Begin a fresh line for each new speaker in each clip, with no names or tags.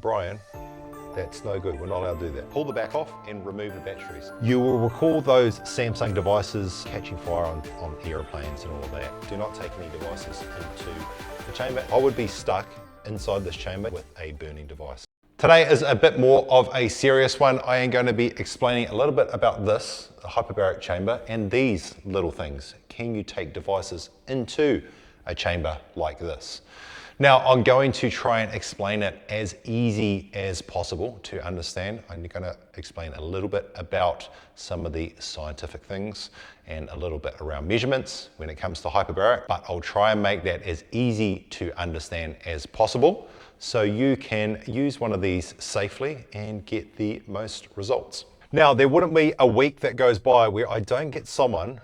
Brian, that's no good. We're not allowed to do that. Pull the back off and remove the batteries. You will recall those Samsung devices catching fire on aeroplanes and all of that. Do not take any devices into the chamber. I would be stuck inside this chamber with a burning device. Today is a bit more of a serious one. I am going to be explaining a little bit about this, the hyperbaric chamber, and these little things. Can you take devices into a chamber like this? Now, I'm going to try and explain it as easy as possible to understand. I'm going to explain a little bit about some of the scientific things and a little bit around measurements when it comes to hyperbaric, but I'll try and make that as easy to understand as possible so you can use one of these safely and get the most results. Now, there wouldn't be a week that goes by where I don't get someone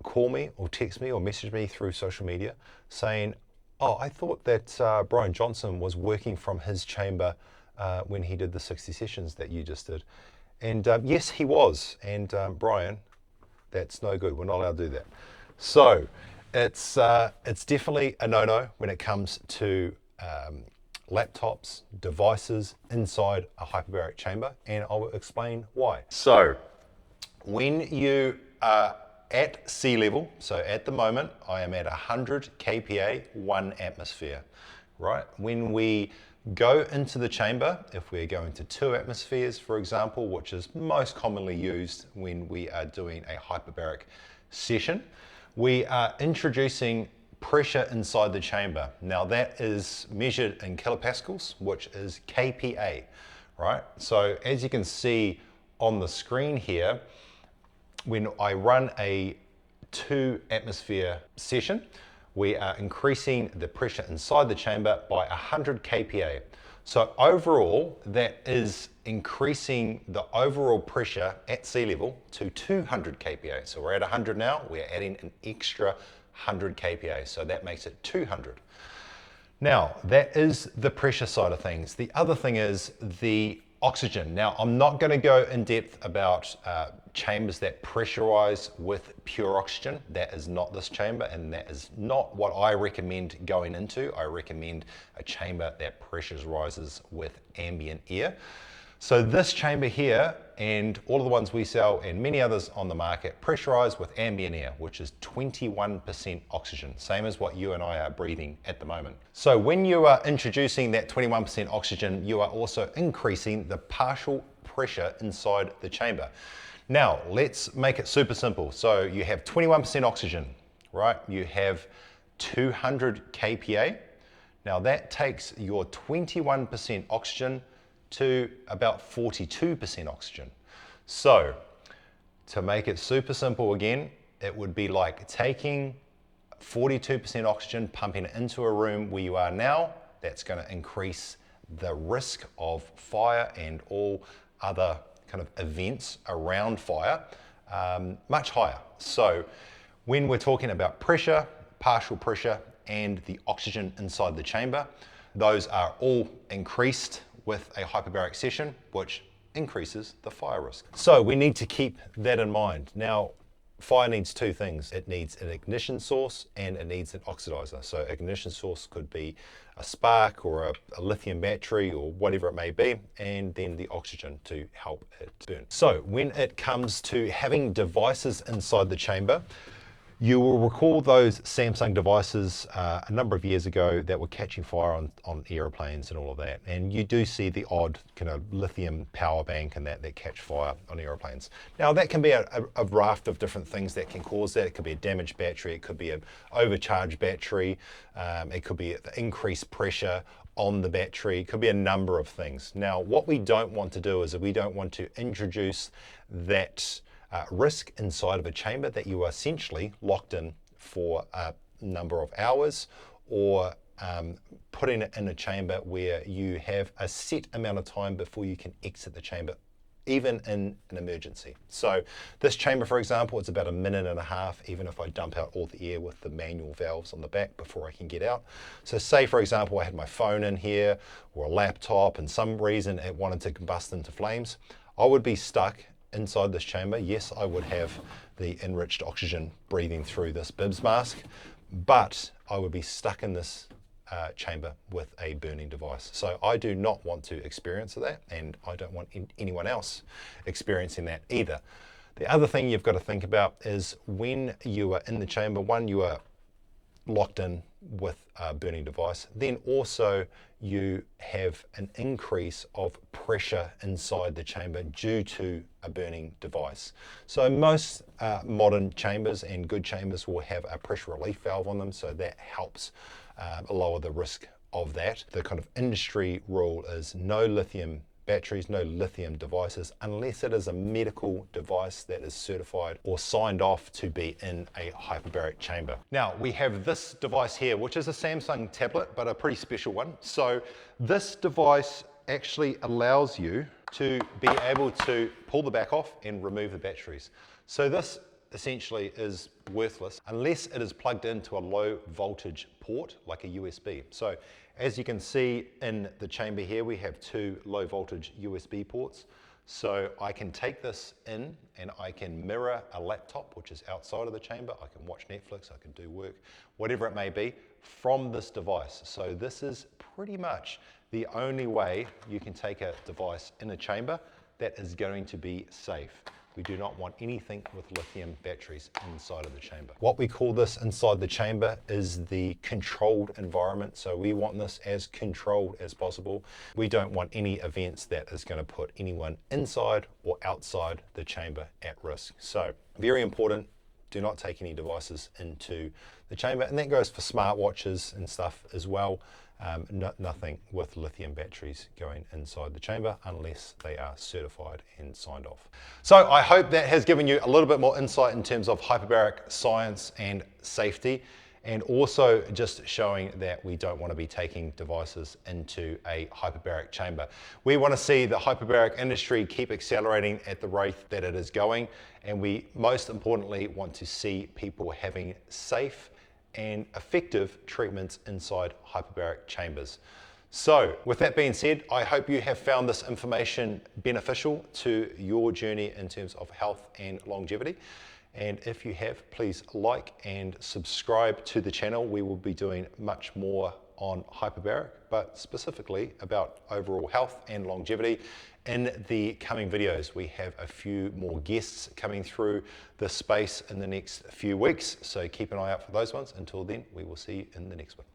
call me or text me or message me through social media saying, oh, I thought that Brian Johnson was working from his chamber when he did the 60 sessions that you just did. And yes, he was. And Brian, that's no good. We're not allowed to do that. So it's definitely a no-no when it comes to laptops, devices inside a hyperbaric chamber. And I will explain why. So when you are at sea level, so at the moment, I am at 100 kPa, 1 atmosphere, right? When we go into the chamber, if we're going to 2 atmospheres, for example, which is most commonly used when we are doing a hyperbaric session, we are introducing pressure inside the chamber. Now that is measured in kilopascals, which is kPa, right? So as you can see on the screen here, when I run a 2 atmosphere session, we are increasing the pressure inside the chamber by 100 kPa. So overall, that is increasing the overall pressure at sea level to 200 kPa. So we're at 100 now, we're adding an extra 100 kPa. So that makes it 200. Now, that is the pressure side of things. The other thing is the oxygen. Now, I'm not going to go in depth about chambers that pressurize with pure oxygen. That is not this chamber, and that is not what I recommend going into. I recommend a chamber that pressurizes with ambient air. So this chamber here, and all of the ones we sell and many others on the market, pressurize with ambient air, which is 21% oxygen, same as what you and I are breathing at the moment. So when you are introducing that 21% oxygen, you are also increasing the partial pressure inside the chamber. Now, let's make it super simple. So you have 21% oxygen, right? You have 200 kPa. Now that takes your 21% oxygen to about 42% oxygen. So to make it super simple again, it would be like taking 42% oxygen, pumping it into a room where you are now. That's going to increase the risk of fire and all other kind of events around fire much higher. So when we're talking about pressure, partial pressure, and the oxygen inside the chamber, those are all increased with a hyperbaric session, which increases the fire risk. So we need to keep that in mind. Now, fire needs 2 things. It needs an ignition source and it needs an oxidizer. So ignition source could be a spark or a lithium battery or whatever it may be, and then the oxygen to help it burn. So when it comes to having devices inside the chamber, you will recall those Samsung devices a number of years ago that were catching fire on aeroplanes and all of that. And you do see the odd kind of lithium power bank and that catch fire on aeroplanes. Now that can be a raft of different things that can cause that. It could be a damaged battery, it could be an overcharged battery, it could be increased pressure on the battery, it could be a number of things. Now what we don't want to do is we don't want to introduce that risk inside of a chamber that you are essentially locked in for a number of hours, or putting it in a chamber where you have a set amount of time before you can exit the chamber, even in an emergency. So this chamber, for example, it's about 1.5 minutes, even if I dump out all the air with the manual valves on the back before I can get out. So say, for example, I had my phone in here or a laptop and some reason it wanted to combust into flames, I would be stuck inside this chamber. Yes, I would have the enriched oxygen breathing through this bibs mask, but I would be stuck in this chamber with a burning device. So I do not want to experience that, and I don't want anyone else experiencing that either. The other thing you've got to think about is when you are in the chamber, one, you are locked in with a burning device, then also you have an increase of pressure inside the chamber due to a burning device. So most modern chambers and good chambers will have a pressure relief valve on them, so that helps lower the risk of that. The kind of industry rule is no lithium batteries, no lithium devices, unless it is a medical device that is certified or signed off to be in a hyperbaric chamber. Now, we have this device here, which is a Samsung tablet, but a pretty special one. So this device actually allows you to be able to pull the back off and remove the batteries. So this essentially is worthless unless it is plugged into a low voltage port like a USB. So as you can see in the chamber here, we have two low voltage USB ports. So I can take this in and I can mirror a laptop, which is outside of the chamber. I can watch Netflix, I can do work, whatever it may be, from this device. So this is pretty much the only way you can take a device in a chamber that is going to be safe. We do not want anything with lithium batteries inside of the chamber. What we call this inside the chamber is the controlled environment. So we want this as controlled as possible. We don't want any events that is going to put anyone inside or outside the chamber at risk. So very important, do not take any devices into the chamber. And that goes for smartwatches and stuff as well. Nothing with lithium batteries going inside the chamber unless they are certified and signed off. So I hope that has given you a little bit more insight in terms of hyperbaric science and safety, and also just showing that we don't want to be taking devices into a hyperbaric chamber. We want to see the hyperbaric industry keep accelerating at the rate that it is going, and we most importantly want to see people having safe and effective treatments inside hyperbaric chambers. So with that being said, I hope you have found this information beneficial to your journey in terms of health and longevity. And if you have, please like and subscribe to the channel. We will be doing much more on hyperbaric, but specifically about overall health and longevity in the coming videos. We have a few more guests coming through the space in the next few weeks, so keep an eye out for those ones. Until then, we will see you in the next one.